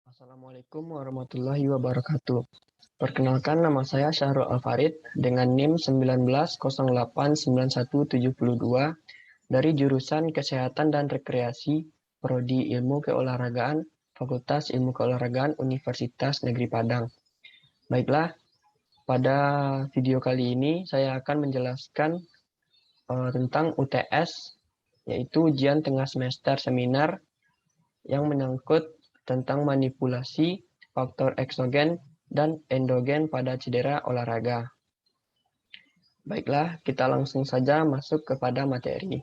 Assalamualaikum warahmatullahi wabarakatuh. Perkenalkan, nama saya Syahrul Alfarid dengan NIM 19089172 dari jurusan Kesehatan dan Rekreasi, Prodi Ilmu Keolahragaan, Fakultas Ilmu Keolahragaan Universitas Negeri Padang. Baiklah, pada video kali ini saya akan menjelaskan tentang UTS, yaitu ujian tengah semester seminar yang menyangkut tentang manipulasi faktor eksogen dan endogen pada cedera olahraga. Baiklah, kita langsung saja masuk kepada materi.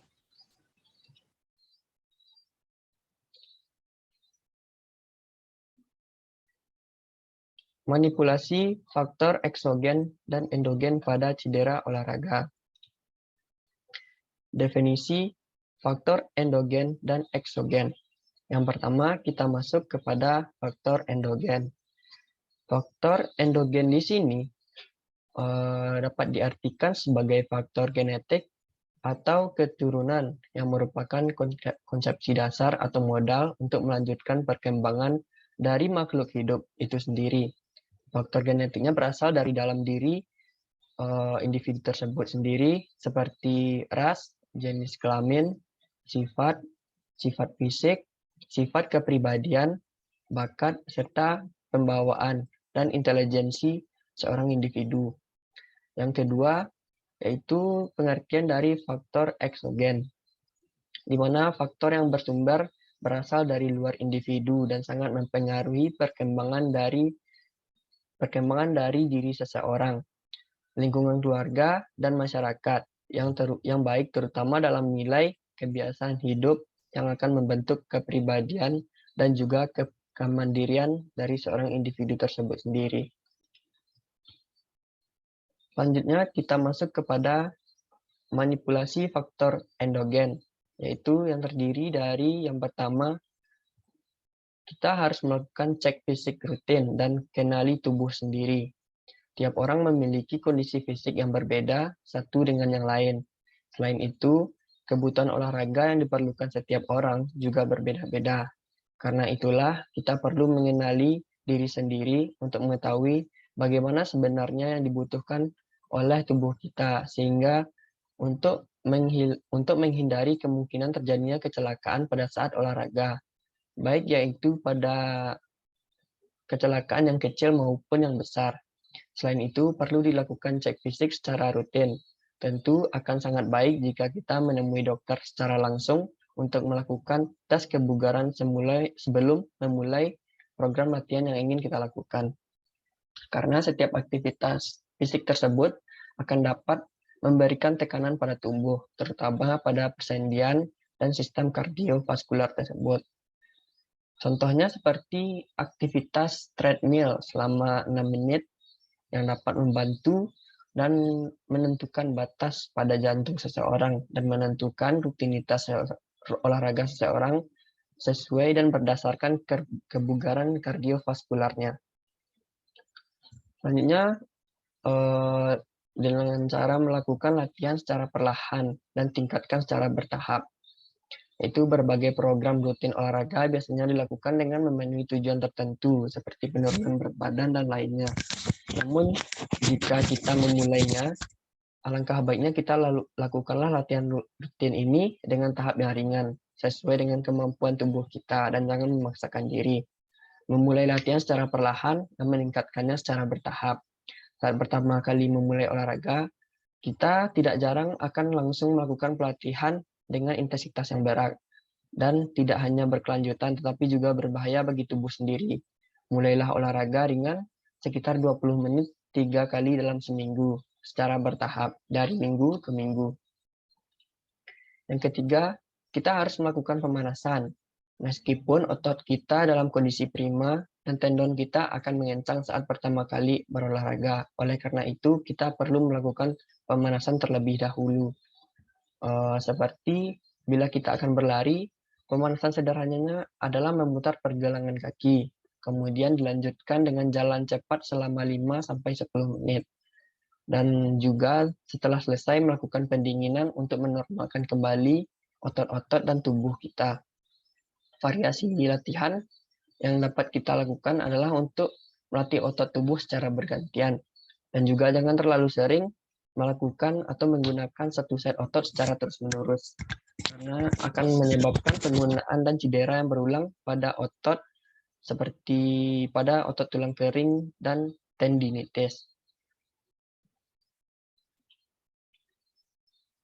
Manipulasi faktor eksogen dan endogen pada cedera olahraga. Definisi faktor endogen dan eksogen. Yang pertama, kita masuk kepada faktor endogen. Faktor endogen di sini dapat diartikan sebagai faktor genetik atau keturunan yang merupakan konsepsi dasar atau modal untuk melanjutkan perkembangan dari makhluk hidup itu sendiri. Faktor genetiknya berasal dari dalam diri individu tersebut sendiri, seperti ras, jenis kelamin, sifat fisik, sifat kepribadian, bakat, serta pembawaan dan intelijensi seorang individu. Yang kedua, yaitu pengertian dari faktor eksogen, di mana faktor yang bersumber berasal dari luar individu dan sangat mempengaruhi perkembangan dari diri seseorang, lingkungan keluarga, dan masyarakat yang baik, terutama dalam nilai kebiasaan hidup yang akan membentuk kepribadian dan juga kemandirian dari seorang individu tersebut sendiri. Selanjutnya kita masuk kepada manipulasi faktor endogen, yaitu yang terdiri dari yang pertama, kita harus melakukan cek fisik rutin dan kenali tubuh sendiri. Tiap orang memiliki kondisi fisik yang berbeda satu dengan yang lain. Selain itu, kebutuhan olahraga yang diperlukan setiap orang juga berbeda-beda. Karena itulah kita perlu mengenali diri sendiri untuk mengetahui bagaimana sebenarnya yang dibutuhkan oleh tubuh kita, sehingga untuk menghindari kemungkinan terjadinya kecelakaan pada saat olahraga, baik yaitu pada kecelakaan yang kecil maupun yang besar. Selain itu, perlu dilakukan cek fisik secara rutin. Tentu akan sangat baik jika kita menemui dokter secara langsung untuk melakukan tes kebugaran sebelum memulai program latihan yang ingin kita lakukan. Karena setiap aktivitas fisik tersebut akan dapat memberikan tekanan pada tubuh, terutama pada persendian dan sistem kardiovaskular tersebut. Contohnya seperti aktivitas treadmill selama 6 menit yang dapat membantu dan menentukan batas pada jantung seseorang dan menentukan rutinitas olahraga seseorang sesuai dan berdasarkan kebugaran kardiovaskularnya. Selanjutnya, dengan cara melakukan latihan secara perlahan dan tingkatkan secara bertahap. Itu berbagai program rutin olahraga biasanya dilakukan dengan memenuhi tujuan tertentu seperti penurunan berat badan dan lainnya. Namun jika kita memulainya, alangkah baiknya kita lakukanlah latihan rutin ini dengan tahap yang ringan, sesuai dengan kemampuan tubuh kita dan jangan memaksakan diri. Memulai latihan secara perlahan dan meningkatkannya secara bertahap. Saat pertama kali memulai olahraga, kita tidak jarang akan langsung melakukan pelatihan dengan intensitas yang berat dan tidak hanya berkelanjutan tetapi juga berbahaya bagi tubuh sendiri. Mulailah olahraga ringan sekitar 20 menit 3 kali dalam seminggu secara bertahap dari minggu ke minggu. Yang ketiga, kita harus melakukan pemanasan. Meskipun otot kita dalam kondisi prima dan tendon kita akan mengencang saat pertama kali berolahraga. Oleh karena itu, kita perlu melakukan pemanasan terlebih dahulu. Seperti bila kita akan berlari, pemanasan sederhananya adalah memutar pergelangan kaki. Kemudian dilanjutkan dengan jalan cepat selama 5-10 menit. Dan juga setelah selesai melakukan pendinginan untuk menormalkan kembali otot-otot dan tubuh kita. Variasi latihan yang dapat kita lakukan adalah untuk melatih otot tubuh secara bergantian. Dan juga jangan terlalu sering melakukan atau menggunakan satu set otot secara terus-menerus. Karena akan menyebabkan penggunaan dan cedera yang berulang pada otot seperti pada otot tulang kering dan tendinitis.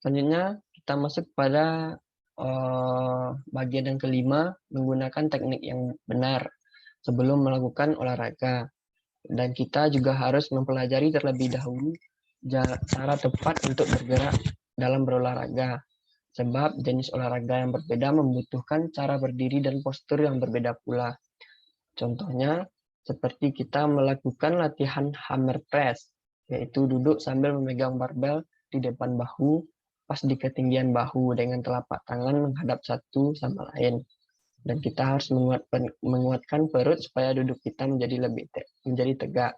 Selanjutnya kita masuk pada bagian yang kelima, menggunakan teknik yang benar sebelum melakukan olahraga. Dan kita juga harus mempelajari terlebih dahulu cara tepat untuk bergerak dalam berolahraga. Sebab jenis olahraga yang berbeda membutuhkan cara berdiri dan postur yang berbeda pula. Contohnya, seperti kita melakukan latihan hammer press, yaitu duduk sambil memegang barbel di depan bahu, pas di ketinggian bahu dengan telapak tangan menghadap satu sama lain. Dan kita harus menguatkan perut supaya duduk kita menjadi tegak.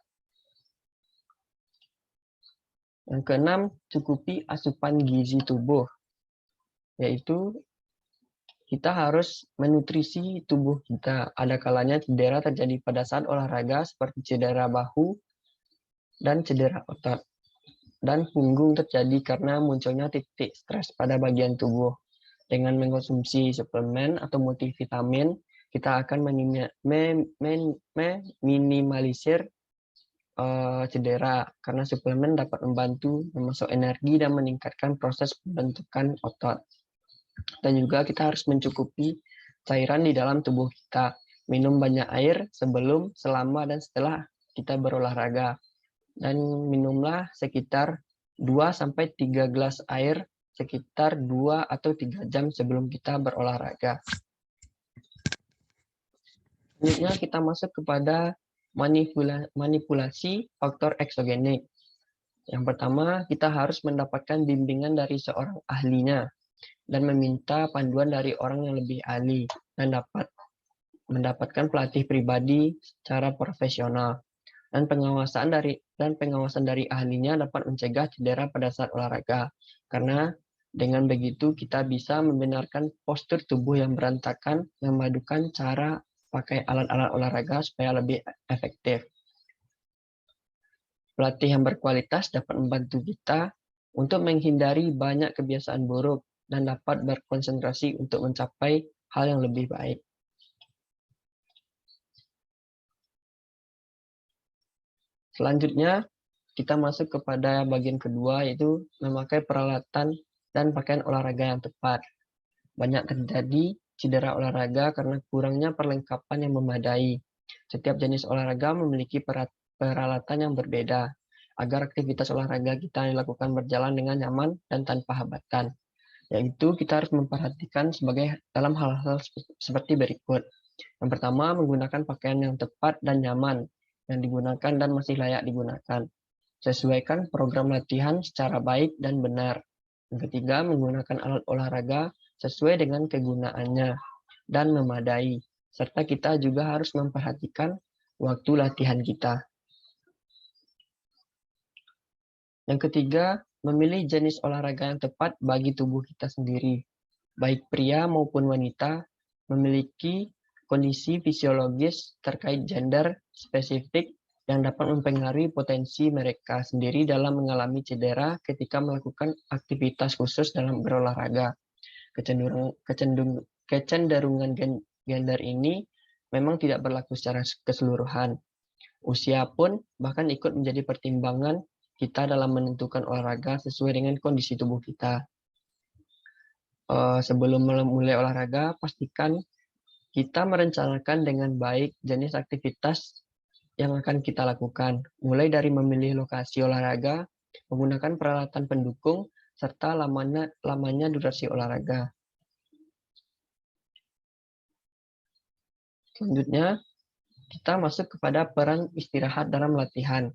Yang keenam, cukupi asupan gizi tubuh, yaitu kita harus menutrisi tubuh kita. Ada kalanya cedera terjadi pada saat olahraga seperti cedera bahu dan cedera otot. Dan punggung terjadi karena munculnya titik stres pada bagian tubuh. Dengan mengkonsumsi suplemen atau multivitamin, kita akan meminimalisir cedera karena suplemen dapat membantu memasuk energi dan meningkatkan proses pembentukan otot. Dan juga kita harus mencukupi cairan di dalam tubuh kita. Minum banyak air sebelum, selama, dan setelah kita berolahraga. Dan minumlah sekitar 2-3 gelas air sekitar 2 atau 3 jam sebelum kita berolahraga. Selanjutnya kita masuk kepada manipulasi faktor eksogenik. Yang pertama, kita harus mendapatkan bimbingan dari seorang ahlinya dan meminta panduan dari orang yang lebih ahli dan dapat mendapatkan pelatih pribadi secara profesional. Dan pengawasan dari ahlinya dapat mencegah cedera pada saat olahraga. Karena dengan begitu kita bisa membenarkan postur tubuh yang berantakan, memadukan cara pakai alat-alat olahraga supaya lebih efektif. Pelatih yang berkualitas dapat membantu kita untuk menghindari banyak kebiasaan buruk dan dapat berkonsentrasi untuk mencapai hal yang lebih baik. Selanjutnya, kita masuk kepada bagian kedua, yaitu memakai peralatan dan pakaian olahraga yang tepat. Banyak terjadi cedera olahraga karena kurangnya perlengkapan yang memadai. Setiap jenis olahraga memiliki peralatan yang berbeda, agar aktivitas olahraga kita dilakukan berjalan dengan nyaman dan tanpa hambatan. Yaitu kita harus memperhatikan dalam hal-hal seperti berikut. Yang pertama, menggunakan pakaian yang tepat dan nyaman yang digunakan dan masih layak digunakan. Sesuaikan program latihan secara baik dan benar. Yang ketiga, menggunakan alat olahraga sesuai dengan kegunaannya dan memadai. Serta kita juga harus memperhatikan waktu latihan kita. Yang ketiga, memilih jenis olahraga yang tepat bagi tubuh kita sendiri. Baik pria maupun wanita memiliki kondisi fisiologis terkait gender spesifik yang dapat mempengaruhi potensi mereka sendiri dalam mengalami cedera ketika melakukan aktivitas khusus dalam berolahraga. Kecenderungan gender ini memang tidak berlaku secara keseluruhan. Usia pun bahkan ikut menjadi pertimbangan kita dalam menentukan olahraga sesuai dengan kondisi tubuh kita. Sebelum mulai olahraga, pastikan kita merencanakan dengan baik jenis aktivitas yang akan kita lakukan, mulai dari memilih lokasi olahraga, menggunakan peralatan pendukung, serta lamanya durasi olahraga. Selanjutnya, kita masuk kepada peran istirahat dalam latihan.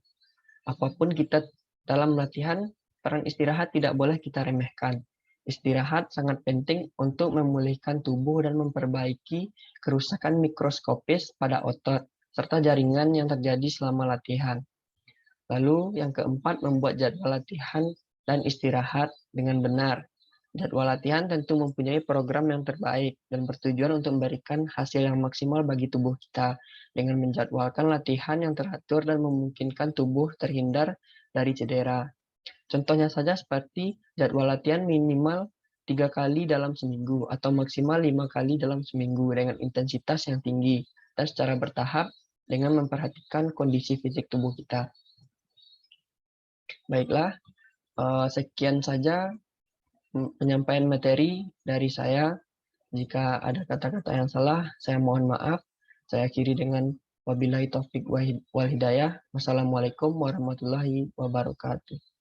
Apapun kita dalam latihan, peran istirahat tidak boleh kita remehkan. Istirahat sangat penting untuk memulihkan tubuh dan memperbaiki kerusakan mikroskopis pada otot serta jaringan yang terjadi selama latihan. Lalu yang keempat, membuat jadwal latihan dan istirahat dengan benar. Jadwal latihan tentu mempunyai program yang terbaik dan bertujuan untuk memberikan hasil yang maksimal bagi tubuh kita dengan menjadwalkan latihan yang teratur dan memungkinkan tubuh terhindar dari cedera. Contohnya saja seperti jadwal latihan minimal 3 kali dalam seminggu atau maksimal 5 kali dalam seminggu dengan intensitas yang tinggi dan secara bertahap dengan memperhatikan kondisi fisik tubuh kita. Baiklah, sekian saja penyampaian materi dari saya. Jika ada kata-kata yang salah, saya mohon maaf. Saya akhiri dengan wabillahi taufik wal hidayah. Wassalamualaikum warahmatullahi wabarakatuh.